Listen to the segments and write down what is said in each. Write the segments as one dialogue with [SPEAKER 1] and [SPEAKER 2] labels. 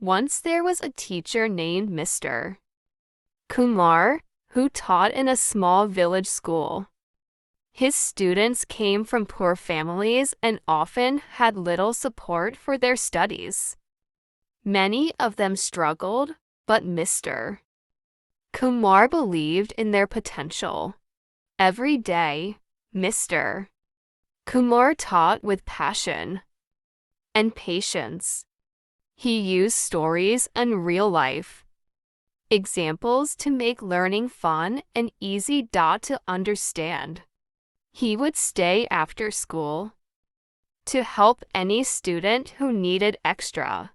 [SPEAKER 1] Once there was a teacher named Mr. Kumar who taught in a small village school. His students came from poor families and often had little support for their studies. Many of them struggled, but Mr. Kumar believed in their potential. Every day, Mr. Kumar taught with passion and patience. He used stories and real life examples to make learning fun and easy to understand. He would stay after school to help any student who needed extra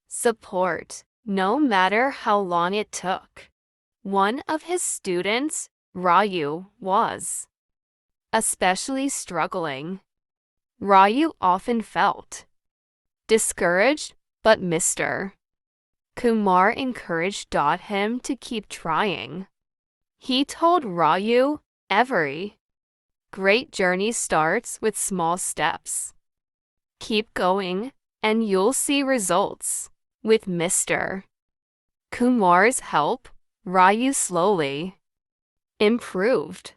[SPEAKER 1] support, no matter how long it took. One of his students, Raju, was especially struggling. Raju often felt discouraged, but Mr. Kumar encouraged him to keep trying. He told Raju, every great journey starts with small steps. Keep going, and you'll see results. With Mr. Kumar's help, Raju slowly improved.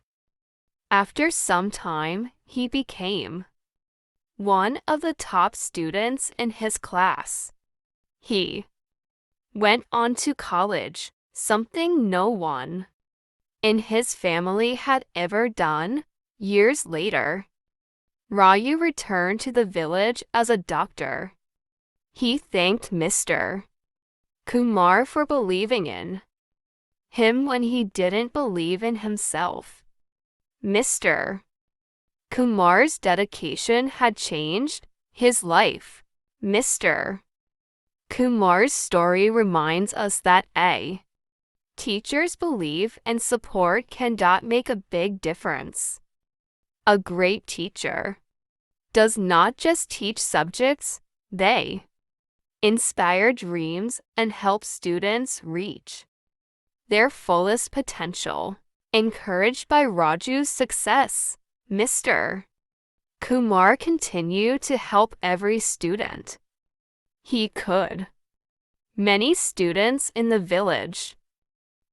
[SPEAKER 1] After some time, he became one of the top students in his class. He went on to college, something no one in his family had ever done. Years later, Raju returned to the village as a doctor. He thanked Mr. Kumar for believing in him when he didn't believe in himself. Mr. Kumar's dedication had changed his life. Mr. Kumar's story reminds us that a teacher's belief and support can make a big difference. A great teacher does not just teach subjects, they inspire dreams and help students reach their fullest potential. Encouraged by Raju's success, Mr. Kumar continued to help every student he could. Many students in the village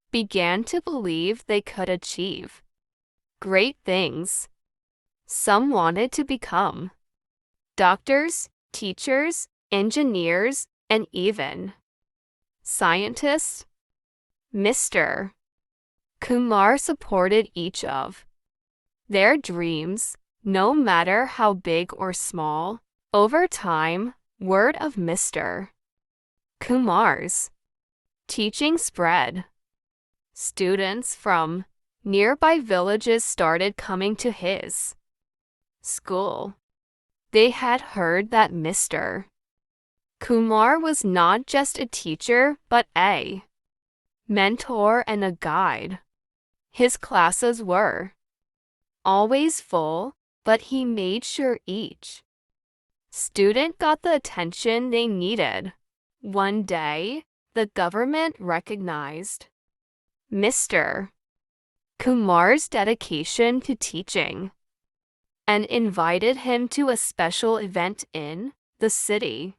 [SPEAKER 1] began to believe they could achieve great things. Some wanted to become doctors, teachers, engineers, and even scientists. Mr. Kumar supported each of their dreams, no matter how big or small. Over time, word of Mr. Kumar's teaching spread. Students from nearby villages started coming to his school. They had heard that Mr. Kumar was not just a teacher but a mentor and a guide. His classes were always full, but he made sure each student got the attention they needed. One day, the government recognized Mr. Kumar's dedication to teaching and invited him to a special event in the city.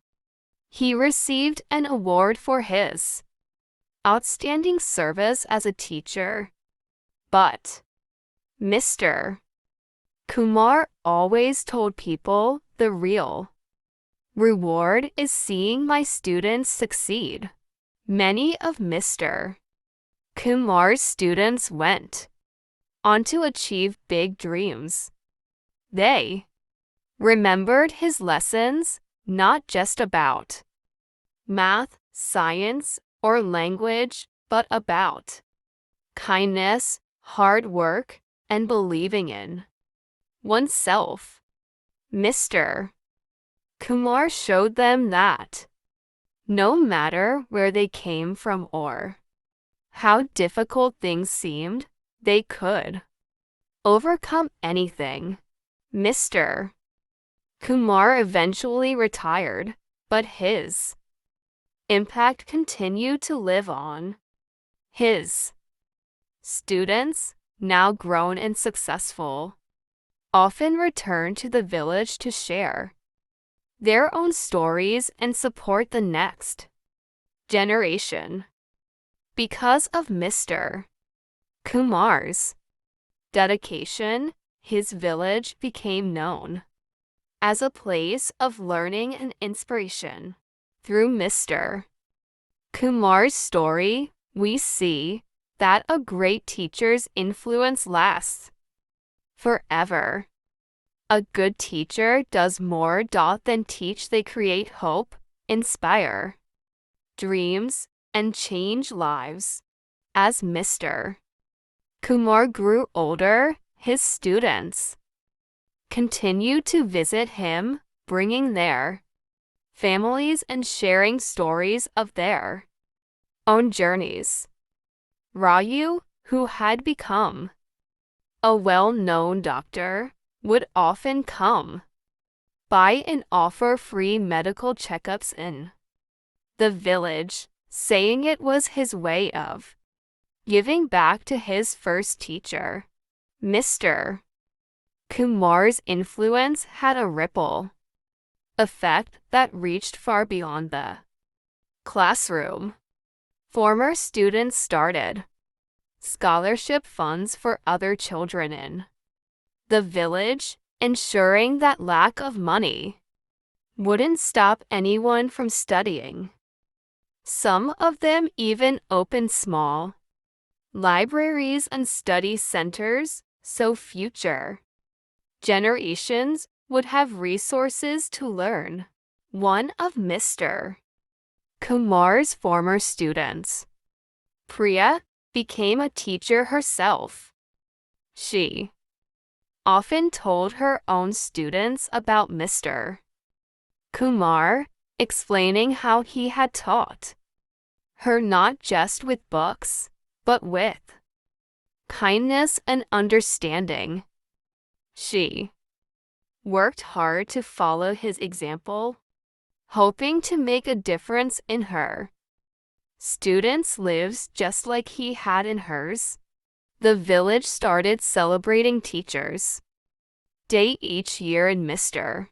[SPEAKER 1] He received an award for his outstanding service as a teacher. But Mr. Kumar always told people the real reward is seeing my students succeed. Many of Mr. Kumar's students went on to achieve big dreams. They remembered his lessons, not just about math, science, or language, but about kindness, hard work, and believing in oneself. Mr. Kumar showed them that no matter where they came from or how difficult things seemed, they could overcome anything. Mr. Kumar eventually retired, but his impact continued to live on. His students, now grown and successful, often return to the village to share their own stories and support the next Generation. Because of Mr. Kumar's dedication, his village became known as a place of learning and inspiration. Through Mr. Kumar's story, we see that a great teacher's influence lasts forever. A good teacher does more than teach. They create hope, inspire dreams, and change lives. As Mr. Kumar grew older, his students continued to visit him, bringing their families and sharing stories of their own journeys. Raju, who had become a well-known doctor, would often come by and offer free medical checkups in the village, saying it was his way of giving back to his first teacher. Mr. Kumar's influence had a ripple effect that reached far beyond the classroom. Former students started scholarship funds for other children in the village, ensuring that lack of money wouldn't stop anyone from studying. Some of them even opened small libraries and study centers so future generations would have resources to learn. One of Mr. Kumar's former students, Priya, became a teacher herself. She often told her own students about Mr. Kumar, explaining how he had taught her not just with books, but with kindness and understanding. She worked hard to follow his example, hoping to make a difference in her students' lives just like he had in hers. The village started celebrating Teachers' Day each year in Mr.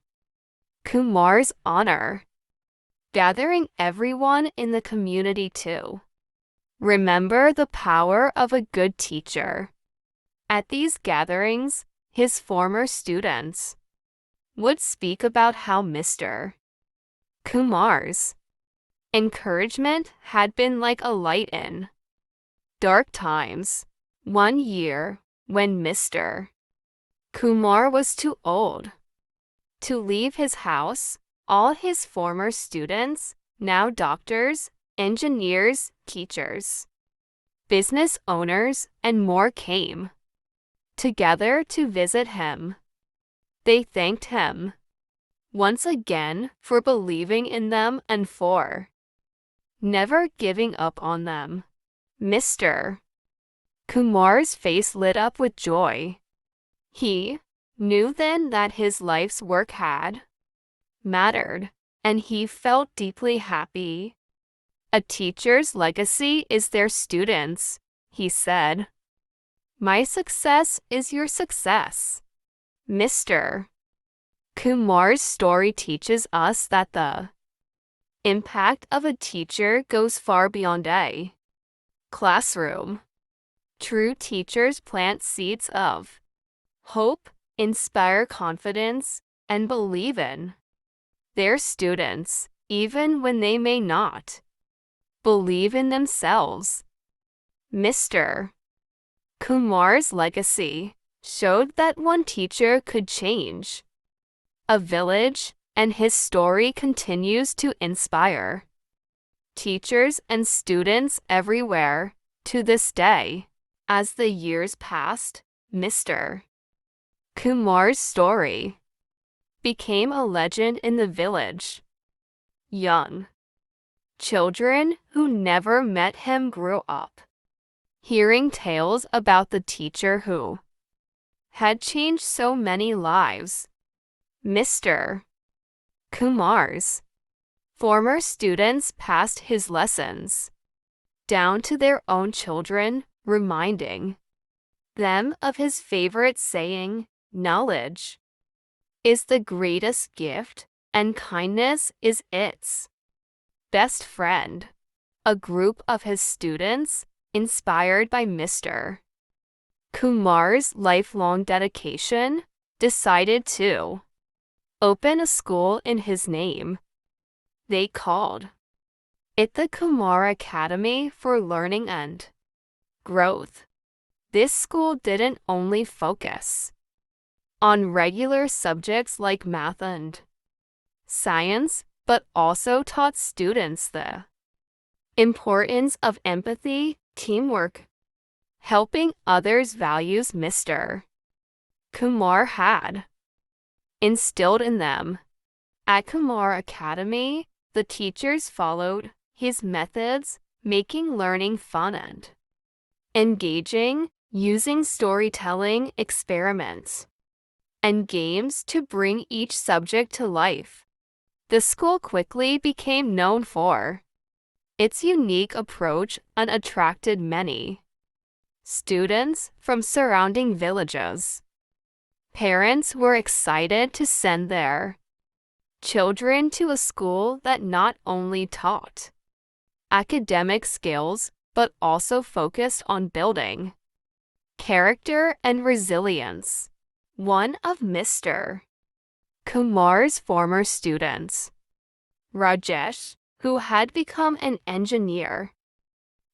[SPEAKER 1] Kumar's honor, gathering everyone in the community to remember the power of a good teacher. At these gatherings, his former students would speak about how Mr. Kumar's encouragement had been like a light in dark times. One year, when Mr. Kumar was too old to leave his house, all his former students, now doctors, engineers, teachers, business owners, and more came together to visit him. They thanked him once again for believing in them and for never giving up on them. Mr. Kumar's face lit up with joy. He knew then that his life's work had mattered, and he felt deeply happy. A teacher's legacy is their students, he said. My success is your success. Mr. Kumar's story teaches us that the impact of a teacher goes far beyond a classroom. True teachers plant seeds of hope, inspire confidence, and believe in their students, even when they may not believe in themselves. Mr. Kumar's legacy showed that one teacher could change a village, and his story continues to inspire teachers and students everywhere to this day. As the years passed, Mr. Kumar's story became a legend in the village. Young children who never met him grew up hearing tales about the teacher who had changed so many lives. Mr. Kumar's former students passed his lessons down to their own children, reminding them of his favorite saying, "Knowledge is the greatest gift, and kindness is its best friend." a group of his students, inspired by Mr. Kumar's lifelong dedication, decided to open a school in his name. They called it the Kumar Academy for Learning and Growth. This school didn't only focus on regular subjects like math and science, but also taught students the importance of empathy, teamwork, helping others values Mr. Kumar had instilled in them. At Kumar Academy, the teachers followed his methods, making learning fun and engaging, using storytelling, experiments, and games to bring each subject to life. The school quickly became known for its unique approach and attracted many students from surrounding villages. Parents were excited to send their children to a school that not only taught academic skills but also focused on building character and resilience. One of Mr. Kumar's former students, Rajesh, who had become an engineer,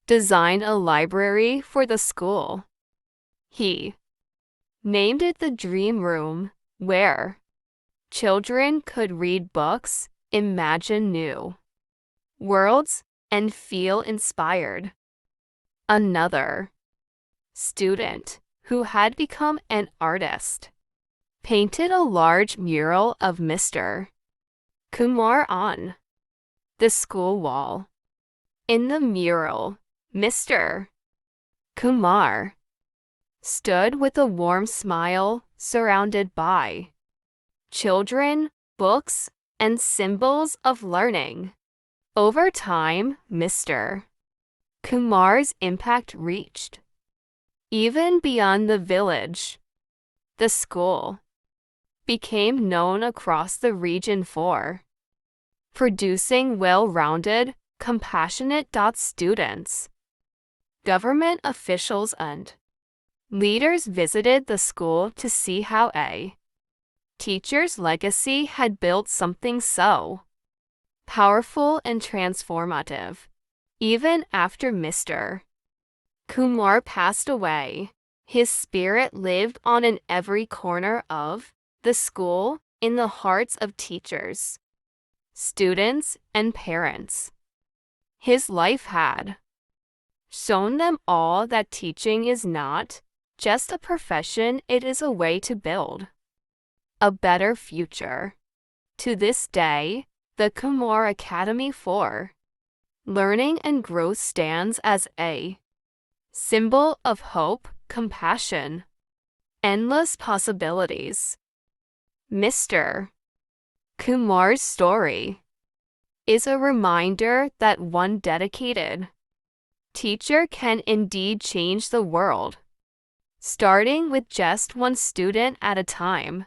[SPEAKER 1] designed a library for the school. He named it the Dream Room, where children could read books, imagine new worlds, and feel inspired. Another student, who had become an artist, painted a large mural of Mr. Kumar on the school wall. In the mural, Mr. Kumar stood with a warm smile, surrounded by children, books, and symbols of learning. Over time, Mr. Kumar's impact reached even beyond the village. The school became known across the region for producing well-rounded, compassionate students. Government officials and leaders visited the school to see how a teacher's legacy had built something so powerful and transformative. Even after Mr. Kumar passed away, his spirit lived on in every corner of the school, in the hearts of teachers, students, and parents. His life had shown them all that teaching is not just a profession, it is a way to build a better future. To this day, the Kumar Academy for Learning and Growth stands as a symbol of hope, compassion, endless possibilities. Mr. Kumar's story is a reminder that one dedicated teacher can indeed change the world, starting with just one student at a time.